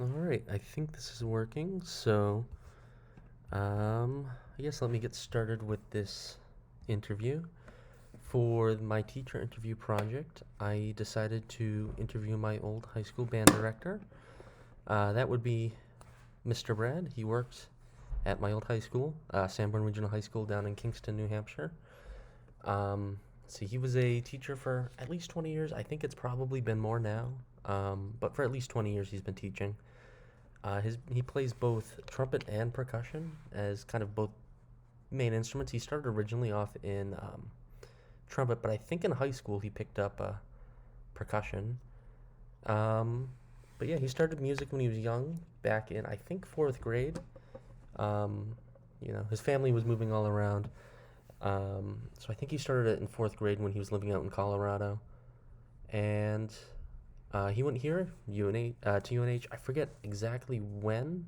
All right, I think this is working. I guess let me get started with this interview. For my teacher interview project, I decided to interview my old high school band director. That would be Mr. Brad. He worked at my old high school, Sanborn Regional High School down in Kingston, New Hampshire. He was a teacher for at least 20 years. I think it's probably been more now, but for at least 20 years he's been teaching. He plays both trumpet and percussion as kind of both main instruments. He started originally off in trumpet, but I think in high school he picked up percussion. Um, but yeah, he started music when he was young, back in I think fourth grade. Um, his family was moving all around, so I think he started it in fourth grade when he was living out in Colorado, and he went here to UNH. I forget exactly when.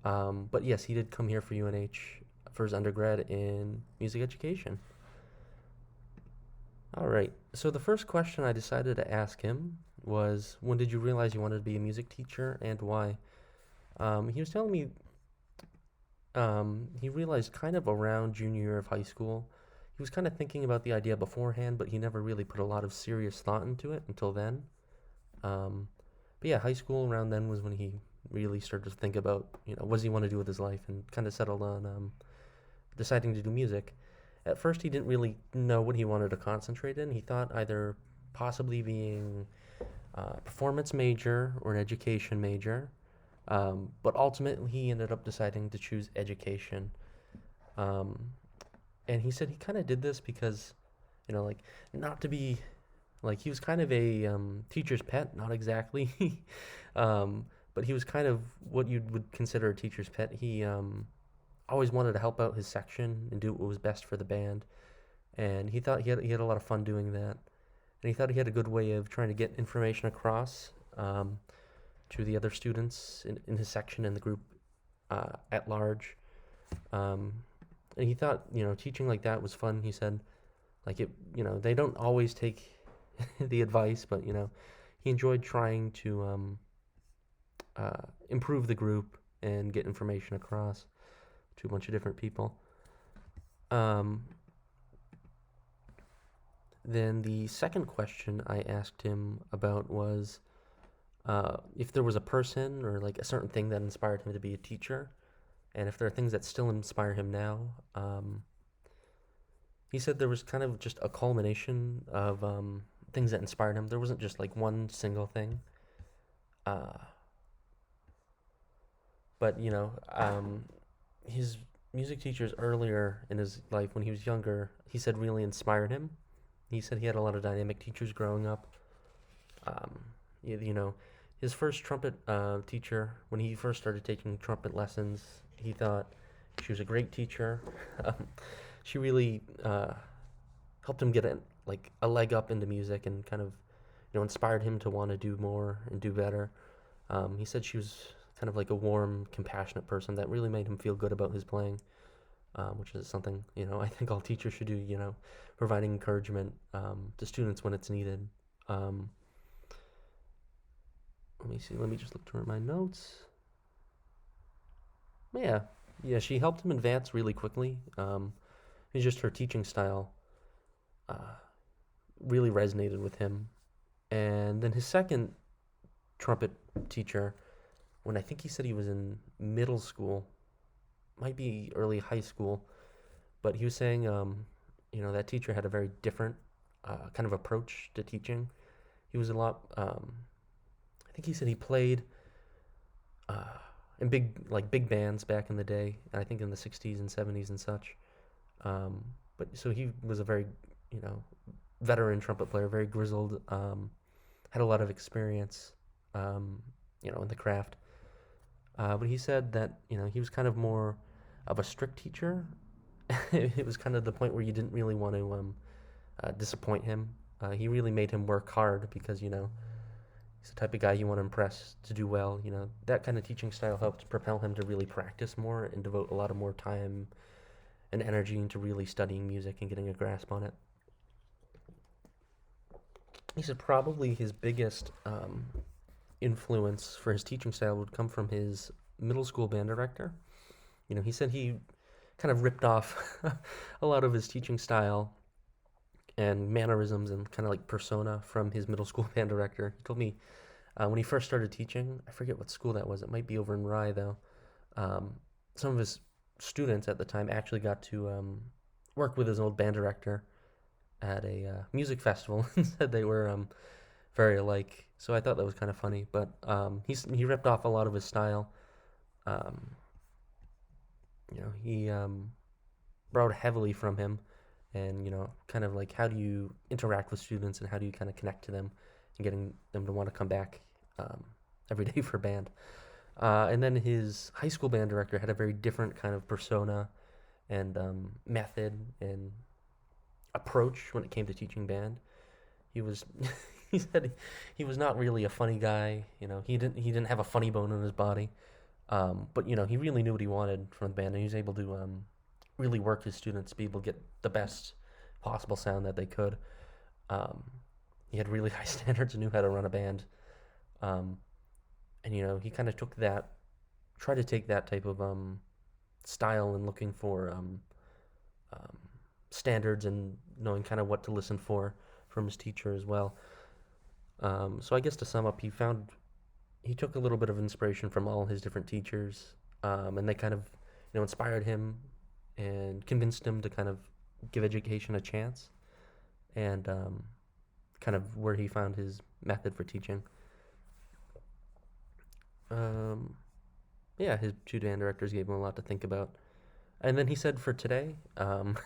But yes, he did come here for UNH for his undergrad in music education. All right. So the first question I decided to ask him was, when did you realize you wanted to be a music teacher and why? He was telling me he realized kind of around junior year of high school. He was kind of thinking about the idea beforehand, but he never really put a lot of serious thought into it until then. Um, but yeah, high school around then was when he really started to think about, what does he want to do with his life and kind of settled on deciding to do music. At first, he didn't really know what he wanted to concentrate in. He thought either possibly being a performance major or an education major, but ultimately he ended up deciding to choose education. Um, and he said he kind of did this because, like, not to be like he was kind of a teacher's pet, not exactly, um, but he was kind of what you would consider a teacher's pet. He always wanted to help out his section and do what was best for the band, and he thought he had a lot of fun doing that. And he thought he had a good way of trying to get information across to the other students in his section and the group at large. Um, and he thought, teaching like that was fun. He said, like they don't always take the advice, but he enjoyed trying to improve the group and get information across to a bunch of different people. Um, then the second question I asked him about was if there was a person or like a certain thing that inspired him to be a teacher, and if there are things that still inspire him now. He said there was kind of just a culmination of things that inspired him. There wasn't just like one single thing. Uh, but his music teachers earlier in his life when he was younger, he said really inspired him. He said he had a lot of dynamic teachers growing up. Um, you know, his first trumpet teacher, when he first started taking trumpet lessons, he thought she was a great teacher. Um, she really helped him get a leg up into music and kind of inspired him to want to do more and do better. He said she was kind of like a warm, compassionate person that really made him feel good about his playing, which is something I think all teachers should do. Providing encouragement to students when it's needed. Um, Let me see. Let me just look through my notes. Yeah, yeah. She helped him advance really quickly. It's just her teaching style uh, really resonated with him. And then his second trumpet teacher, when I think he said he was in middle school, might be early high school, but he was saying, that teacher had a very different kind of approach to teaching. He was a lot. I think he said he played uh, in big bands back in the day. I think in the '60s and '70s and such. Um, but so he was a very you know veteran trumpet player, very grizzled. Had a lot of experience, um, in the craft. But he said that he was kind of more of a strict teacher. It was kind of the point where you didn't really want to disappoint him. He really made him work hard because he's the type of guy you want to impress to do well. That kind of teaching style helped propel him to really practice more and devote a lot of more time and energy into really studying music and getting a grasp on it. He said probably his biggest influence for his teaching style would come from his middle school band director. He said he kind of ripped off a lot of his teaching style and mannerisms and kind of like persona from his middle school band director. He told me when he first started teaching, I forget what school that was. It might be over in Rye though. Um, some of his students at the time actually got to work with his old band director at a music festival and said they were very alike. So I thought that was kind of funny. But he ripped off a lot of his style. Um, he borrowed heavily from him, and kind of like how do you interact with students and how do you kind of connect to them and getting them to want to come back um, every day for band. And then his high school band director had a very different kind of persona and method and approach when it came to teaching band. He was he said he was not really a funny guy. He didn't have a funny bone in his body. But he really knew what he wanted from the band, and he was able to really work his students to be able to get the best possible sound that they could. Um, he had really high standards and knew how to run a band. Um, and he kind of tried to take that type of style and looking for um, standards and knowing kind of what to listen for from his teacher as well. So I guess to sum up, he took a little bit of inspiration from all his different teachers, and they kind of inspired him and convinced him to kind of give education a chance, and kind of where he found his method for teaching. Um, yeah, his two band directors gave him a lot to think about. And then he said for today, kind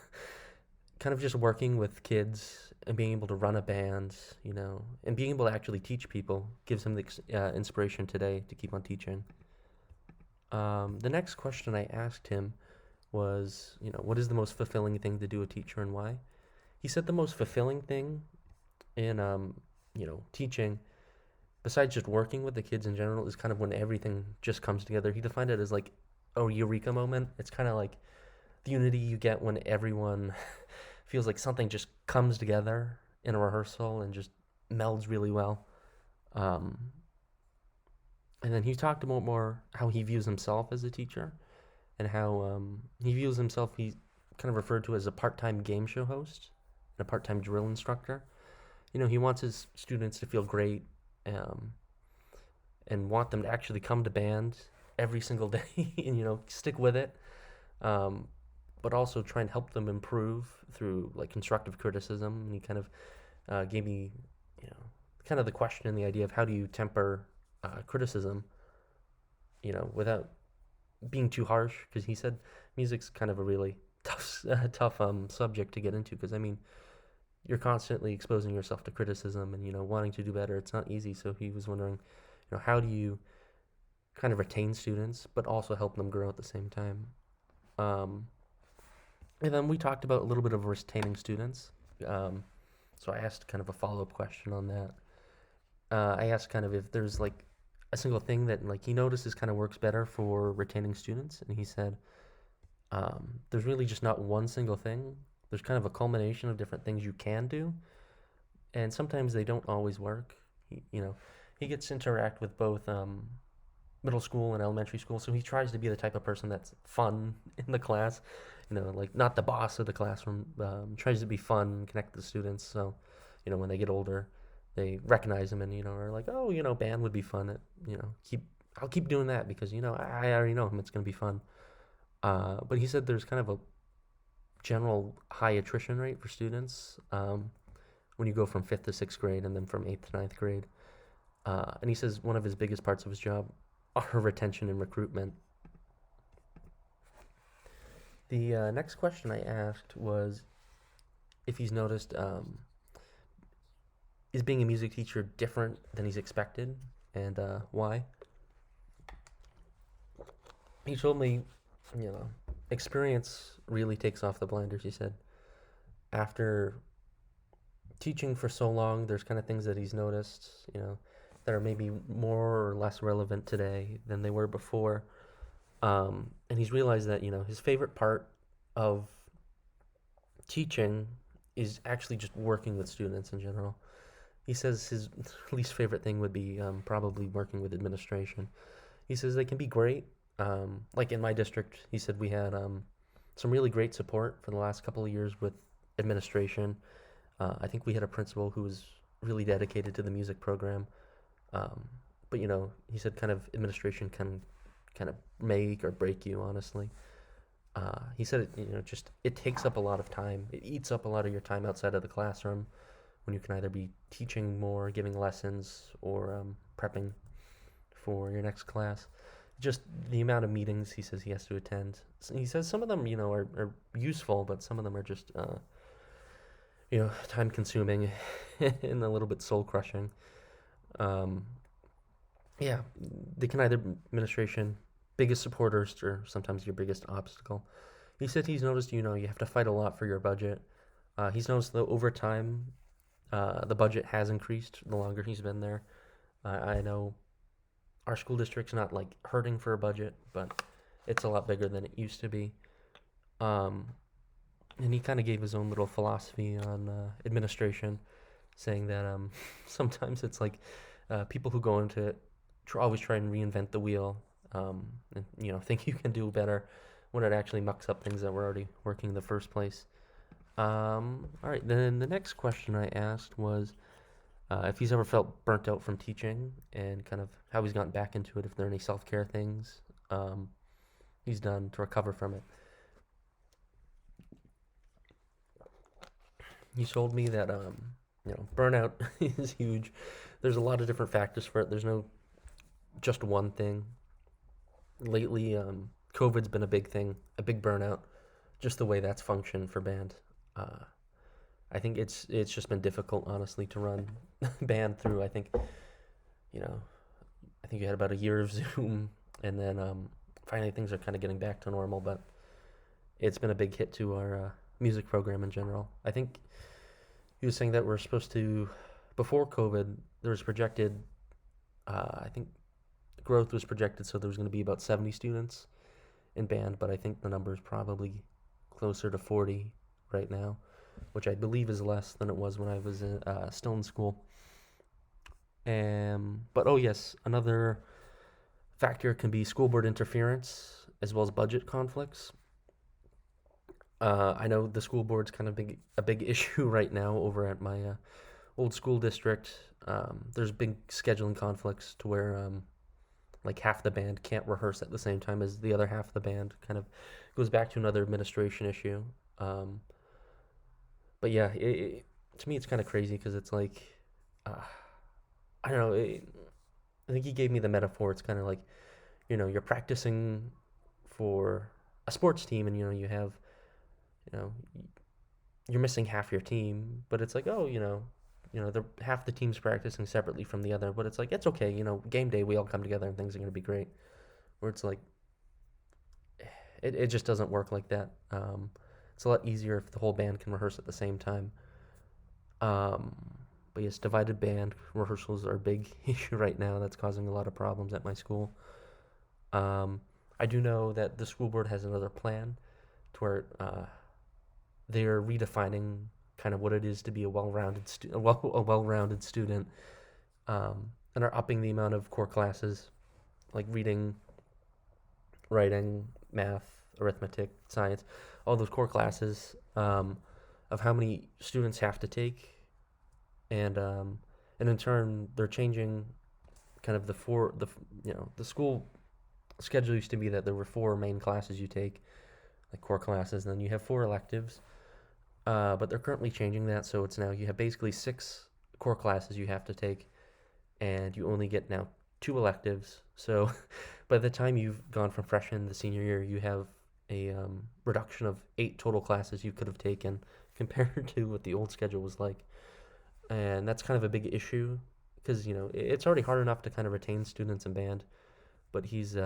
of just working with kids and being able to run a band, and being able to actually teach people gives him the inspiration today to keep on teaching. The next question I asked him was, what is the most fulfilling thing to do a teacher and why? He said the most fulfilling thing in, teaching, besides just working with the kids in general, is kind of when everything just comes together. He defined it as like a eureka moment. It's kind of like the unity you get when everyone feels like something just comes together in a rehearsal and just melds really well. Um, and then he talked about more how he views himself as a teacher and how he views himself, he kind of referred to as a part-time game show host and a part-time drill instructor. He wants his students to feel great, um, and want them to actually come to band every single day and stick with it, um, but also try and help them improve through like constructive criticism. And he kind of gave me kind of the question and the idea of how do you temper criticism without being too harsh, because he said music's kind of a really tough subject to get into, because I mean you're constantly exposing yourself to criticism and wanting to do better. It's not easy. So he was wondering how do you kind of retain students but also help them grow at the same time. um, and then we talked about a little bit of retaining students. So I asked kind of a follow-up question on that. I asked kind of if there's like a single thing that like he notices kind of works better for retaining students, and he said there's really just not one single thing. There's kind of a culmination of different things you can do, and sometimes they don't always work. He gets to interact with both middle school and elementary school, so he tries to be the type of person that's fun in the class. Like not the boss of the classroom. Tries to be fun, connect with the students. So, when they get older, they recognize him and are like, oh, band would be fun. I'll keep doing that because I already know him. It's gonna be fun. But he said there's kind of a general high attrition rate for students when you go from fifth to sixth grade and then from eighth to ninth grade. And he says one of his biggest parts of his job are retention and recruitment. The next question I asked was if he's noticed is being a music teacher different than he's expected, and why. He told me, experience really takes off the blinders, he said. After teaching for so long, there's kind of things that he's noticed, that are maybe more or less relevant today than they were before. And he's realized that, his favorite part of teaching is actually just working with students in general. He says his least favorite thing would be probably working with administration. He says they can be great. Like in my district, he said we had some really great support for the last couple of years with administration. I think we had a principal who was really dedicated to the music program. Um, but he said kind of administration can kind of make or break you, honestly. He said just it takes up a lot of time. It eats up a lot of your time outside of the classroom when you can either be teaching more, giving lessons, or prepping for your next class. Just the amount of meetings he says he has to attend. He says some of them, are useful, but some of them are just, time consuming and a little bit soul crushing. Um, yeah, they can either administration biggest supporters or sometimes your biggest obstacle. He said he's noticed, you have to fight a lot for your budget. He's noticed that over time, the budget has increased the longer he's been there. I know our school district's not like hurting for a budget, but it's a lot bigger than it used to be. Um, and he kind of gave his own little philosophy on administration, saying that sometimes it's like people who go into it always try and reinvent the wheel, and think you can do better when it actually mucks up things that were already working in the first place. All right, then the next question I asked was if he's ever felt burnt out from teaching and kind of how he's gotten back into it, if there are any self care things he's done to recover from it. He told me that burnout is huge. There's a lot of different factors for it. There's no just one thing. Lately, COVID's been a big thing, a big burnout. Just the way that's functioned for band. Uh, I think it's just been difficult, honestly, to run band through. You know, I think you had about a year of Zoom, and then finally things are kind of getting back to normal. But it's been a big hit to our music program in general. I think he was saying that we're supposed to, before COVID, there was projected, I think growth was projected, so there was going to be about 70 students in band, but I think the number is probably closer to 40 right now, which I believe is less than it was when I was still in school. But oh yes, another factor can be school board interference as well as budget conflicts. I know the school board's kind of a big issue right now over at my old school district. There's big scheduling conflicts to where like half the band can't rehearse at the same time as the other half of the band. Kind of goes back to another administration issue. Um, but yeah, to me it's kind of crazy because it's like uh, I don't know. I think he gave me the metaphor. It's kind of like you're practicing for a sports team, and you have you know you're missing half your team, but it's like, oh, the half the team's practicing separately from the other, but it's like it's okay, game day we all come together and things are gonna be great. Where it's like it just doesn't work like that. It's a lot easier if the whole band can rehearse at the same time. Um, but yes, divided band rehearsals are a big issue right now. That's causing a lot of problems at my school. Um, I do know that the school board has another plan to where they're redefining kind of what it is to be a well-rounded student, and are upping the amount of core classes like reading, writing, math, arithmetic, science, all those core classes, of how many students have to take, and in turn they're changing kind of the school schedule used to be that there were four main classes you take, like core classes, and then you have four electives. But they're currently changing that, so it's now you have basically six core classes you have to take, and you only get now two electives. So by the time you've gone from freshman to senior year, you have a reduction of eight total classes you could have taken compared to what the old schedule was like. And that's kind of a big issue because, it's already hard enough to kind of retain students in band, but he's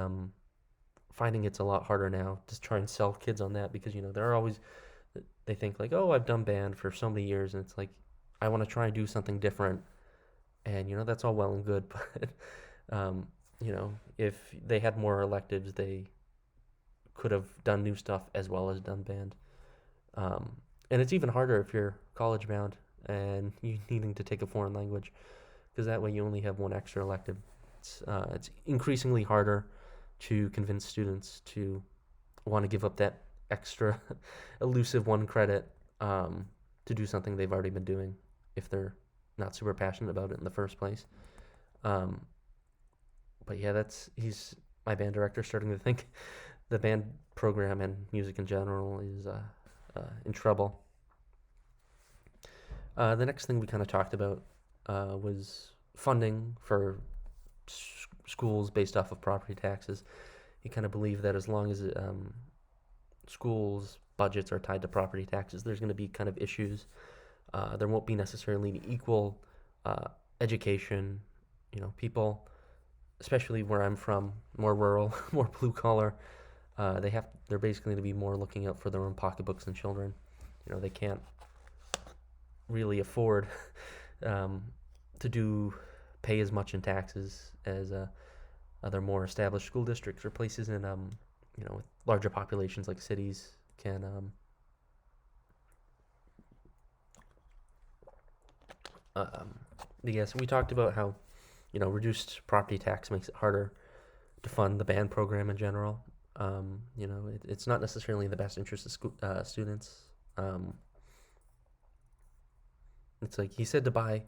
finding it's a lot harder now to try and sell kids on that because, there are always they think like, oh, I've done band for so many years, and it's like, I want to try and do something different, and that's all well and good, but if they had more electives, they could have done new stuff as well as done band. And it's even harder if you're college bound. and you needing to take a foreign language, because that way you only have one extra elective. It's increasingly harder to convince students to want to give up that extra elusive one credit to do something they've already been doing if they're not super passionate about it in the first place. Um, but yeah, he's my band director starting to think the band program and music in general is in trouble. The next thing we kind of talked about was funding for schools based off of property taxes. He kind of believed that as long as schools' budgets are tied to property taxes, there's going to be kind of issues. There won't be necessarily an equal education. People, especially where I'm from, more rural, more blue collar, they're basically going to be more looking out for their own pocketbooks than children. They can't really afford um, to pay as much in taxes as other more established school districts or places in with larger populations like cities can. Yes, we talked about how reduced property tax makes it harder to fund the band program in general. It's not necessarily in the best interest of students. It's like he said to buy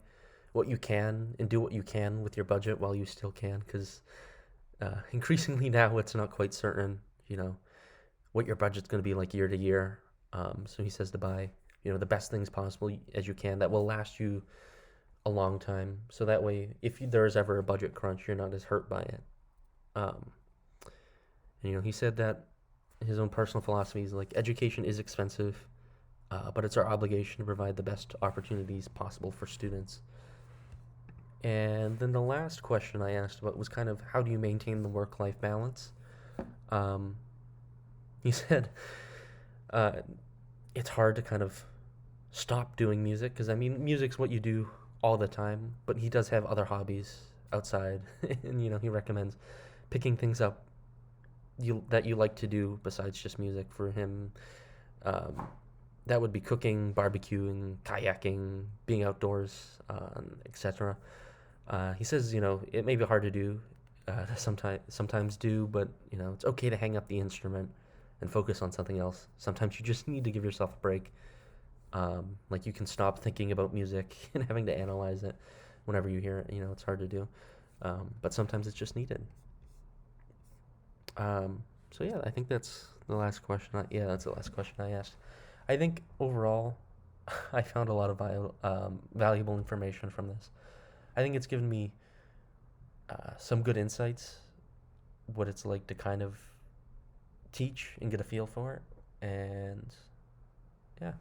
what you can and do what you can with your budget while you still can, because increasingly now it's not quite certain, what your budget's going to be like year to year. So he says to buy, the best things possible as you can that will last you a long time. So that way, if there is ever a budget crunch, you're not as hurt by it. And he said that his own personal philosophy is like education is expensive, but it's our obligation to provide the best opportunities possible for students. And then the last question I asked about was kind of how do you maintain the work-life balance? He said it's hard to kind of stop doing music because music's what you do all the time, but he does have other hobbies outside, and he recommends picking things up that you like to do besides just music. For him, that would be cooking, barbecuing, kayaking, being outdoors, etc. He says, it may be hard to do, sometimes do, but it's okay to hang up the instrument and focus on something else. Sometimes you just need to give yourself a break. Like you can stop thinking about music and having to analyze it whenever you hear it. It's hard to do, but sometimes it's just needed. So yeah, I think that's the last question. That's the last question I asked. I think overall, I found a lot of valuable information from this. I think it's given me some good insights, what it's like to kind of teach and get a feel for it, and yeah.